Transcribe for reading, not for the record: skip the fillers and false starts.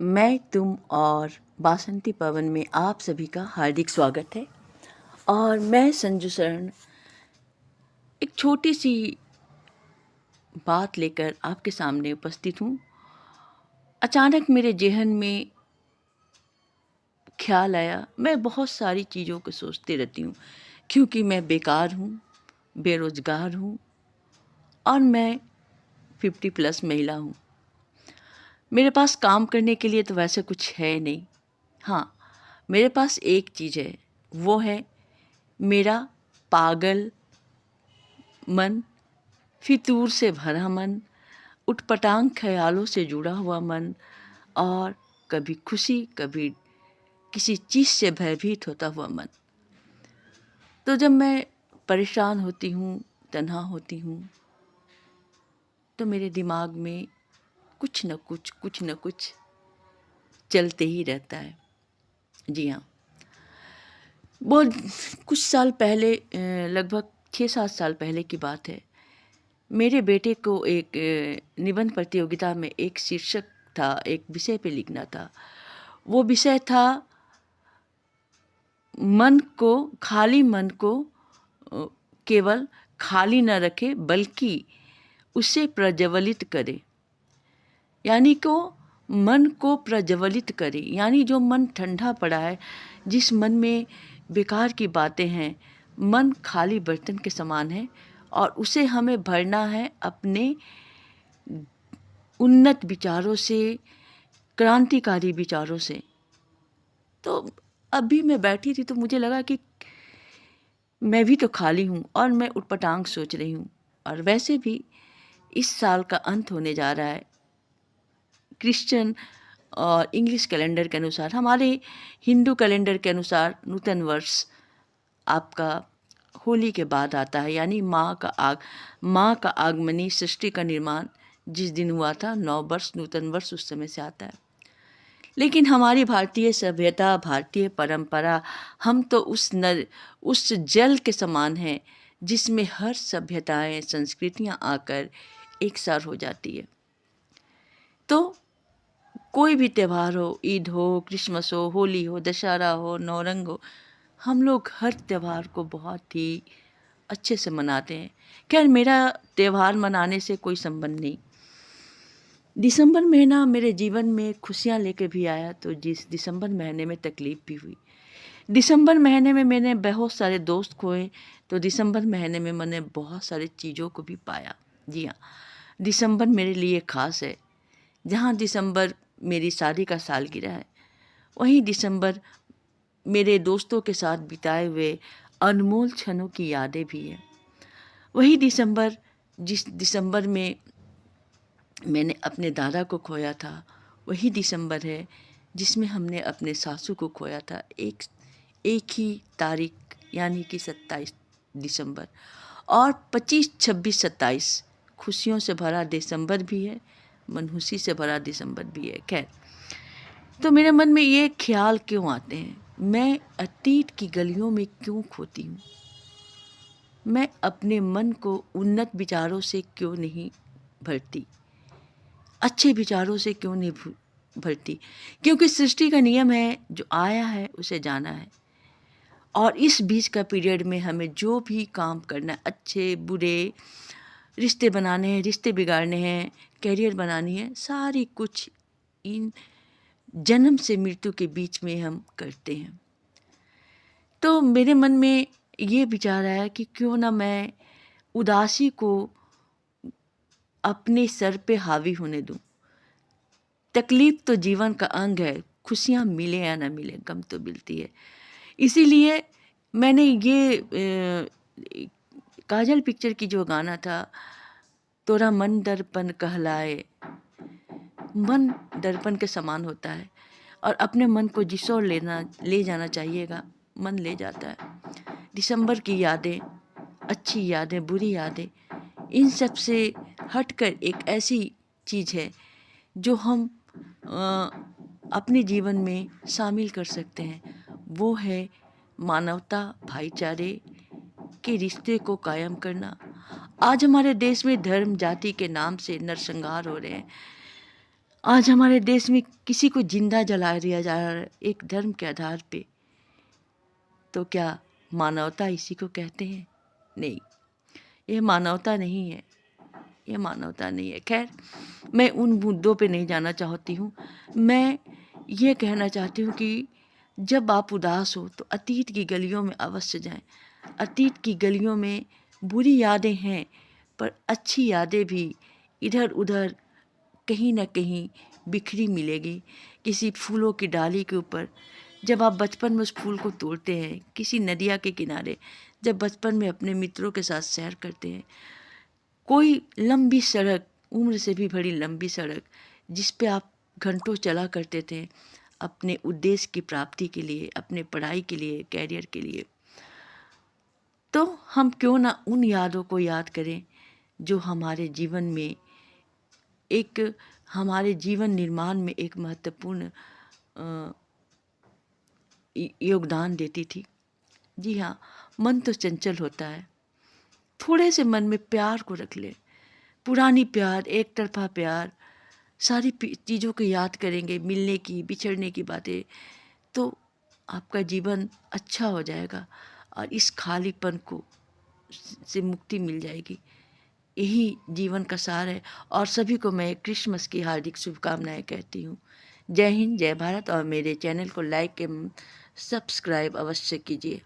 मैं, तुम और बासंती पवन में आप सभी का हार्दिक स्वागत है। और मैं संजू शरण एक छोटी सी बात लेकर आपके सामने उपस्थित हूँ। अचानक मेरे जेहन में ख्याल आया। मैं बहुत सारी चीज़ों को सोचती रहती हूँ क्योंकि मैं बेकार हूँ, बेरोज़गार हूँ और मैं 50+ महिला हूँ। मेरे पास काम करने के लिए तो वैसे कुछ है नहीं। हाँ, मेरे पास एक चीज़ है, वो है मेरा पागल मन, फितूर से भरा मन, उटपटांग ख्यालों से जुड़ा हुआ मन और कभी खुशी कभी किसी चीज़ से भयभीत होता हुआ मन। तो जब मैं परेशान होती हूँ, तन्हा होती हूँ, तो मेरे दिमाग में कुछ न कुछ चलते ही रहता है। जी हाँ, बहुत कुछ साल पहले, लगभग 6-7 साल पहले की बात है। मेरे बेटे को एक निबंध प्रतियोगिता में एक शीर्षक था, एक विषय पे लिखना था। वो विषय था खाली मन को केवल खाली न रखे बल्कि उसे प्रज्वलित करे। यानी को मन को प्रज्वलित करे, यानी जो मन ठंडा पड़ा है, जिस मन में बेकार की बातें हैं, मन खाली बर्तन के समान है और उसे हमें भरना है अपने उन्नत विचारों से, क्रांतिकारी विचारों से। तो अभी मैं बैठी थी तो मुझे लगा कि मैं भी तो खाली हूँ और मैं उटपटांग सोच रही हूँ। और वैसे भी इस साल का अंत होने जा रहा है। क्रिश्चियन और इंग्लिश कैलेंडर के अनुसार, हमारे हिंदू कैलेंडर के अनुसार नूतन वर्ष आपका होली के बाद आता है। यानी माँ का आगमनी, सृष्टि का निर्माण जिस दिन हुआ था, नव वर्ष, नूतन वर्ष उस समय से आता है। लेकिन हमारी भारतीय सभ्यता, भारतीय परंपरा, हम तो उस जल के समान हैं जिसमें हर सभ्यताएं, संस्कृतियां आकर एक सार हो जाती है। तो कोई भी त्यौहार हो, ईद हो, क्रिसमस हो, होली हो, दशहरा हो, नौरंग हो, हम लोग हर त्यौहार को बहुत ही अच्छे से मनाते हैं। खैर, मेरा त्यौहार मनाने से कोई संबंध नहीं। दिसंबर महीना मेरे जीवन में खुशियाँ लेके भी आया, तो जिस दिसंबर महीने में तकलीफ़ भी हुई। दिसंबर महीने में मैंने बहुत सारे दोस्त खोए, तो दिसंबर महीने में मैंने बहुत सारी चीज़ों को भी पाया। जी हाँ, दिसंबर मेरे लिए ख़ास है। जहाँ दिसंबर मेरी शादी का सालगिरह है, वहीं दिसंबर मेरे दोस्तों के साथ बिताए हुए अनमोल क्षणों की यादें भी हैं। वही दिसंबर, जिस दिसंबर में मैंने अपने दादा को खोया था, वही दिसंबर है जिसमें हमने अपने सासू को खोया था। एक ही तारीख, यानी कि 27 दिसंबर। और 25, 26, 27 खुशियों से भरा दिसंबर भी है, मनहूसी से भरा दिसंबर भी है। खैर, तो मेरे मन में ये ख्याल क्यों आते हैं, मैं अतीत की गलियों में क्यों खोती हूँ, मैं अपने मन को उन्नत विचारों से क्यों नहीं भरती, अच्छे विचारों से क्यों नहीं भरती। क्योंकि सृष्टि का नियम है, जो आया है उसे जाना है। और इस बीच का पीरियड में हमें जो भी काम करना है, अच्छे बुरे रिश्ते बनाने हैं, रिश्ते बिगाड़ने हैं, कैरियर बनानी है, सारी कुछ इन जन्म से मृत्यु के बीच में हम करते हैं। तो मेरे मन में ये विचार आया कि क्यों ना मैं उदासी को अपने सर पे हावी होने दूं। तकलीफ तो जीवन का अंग है, खुशियाँ मिले या ना मिले, गम तो मिलती है। इसीलिए मैंने ये काजल पिक्चर की जो गाना था, तोरा मन दर्पण कहलाए, मन दर्पण के समान होता है और अपने मन को जिस ओर ले जाना चाहिएगा, मन ले जाता है। दिसंबर की यादें, अच्छी यादें, बुरी यादें, इन सब से हटकर एक ऐसी चीज़ है जो हम अपने जीवन में शामिल कर सकते हैं। वो है मानवता, भाईचारे के रिश्ते को कायम करना। आज हमारे देश में धर्म जाति के नाम से नरसंहार हो रहे हैं। आज हमारे देश में किसी को जिंदा जला दिया जा रहा है एक धर्म के आधार पे। तो क्या मानवता इसी को कहते हैं? नहीं, ये मानवता नहीं है, ये मानवता नहीं है। खैर, मैं उन मुद्दों पे नहीं जाना चाहती हूँ। मैं ये कहना चाहती हूँ कि जब आप उदास हो तो अतीत की गलियों में अवश्य जाएं। अतीत की गलियों में बुरी यादें हैं, पर अच्छी यादें भी इधर उधर कहीं ना कहीं बिखरी मिलेगी। किसी फूलों की डाली के ऊपर, जब आप बचपन में उस फूल को तोड़ते हैं, किसी नदिया के किनारे जब बचपन में अपने मित्रों के साथ सैर करते हैं, कोई लंबी सड़क, उम्र से भी बड़ी लंबी सड़क जिस पे आप घंटों चला करते थे अपने उद्देश्य की प्राप्ति के लिए, अपने पढ़ाई के लिए, कैरियर के लिए, तो हम क्यों ना उन यादों को याद करें जो हमारे जीवन में हमारे जीवन निर्माण में एक महत्वपूर्ण योगदान देती थी। जी हाँ, मन तो चंचल होता है। थोड़े से मन में प्यार को रख ले, पुरानी प्यार, एक तरफा प्यार, सारी चीज़ों को याद करेंगे, मिलने की, बिछड़ने की बातें, तो आपका जीवन अच्छा हो जाएगा और इस खालीपन को से मुक्ति मिल जाएगी। यही जीवन का सार है। और सभी को मैं क्रिसमस की हार्दिक शुभकामनाएं कहती हूँ। जय हिंद, जय भारत। और मेरे चैनल को लाइक एवं सब्सक्राइब अवश्य कीजिए।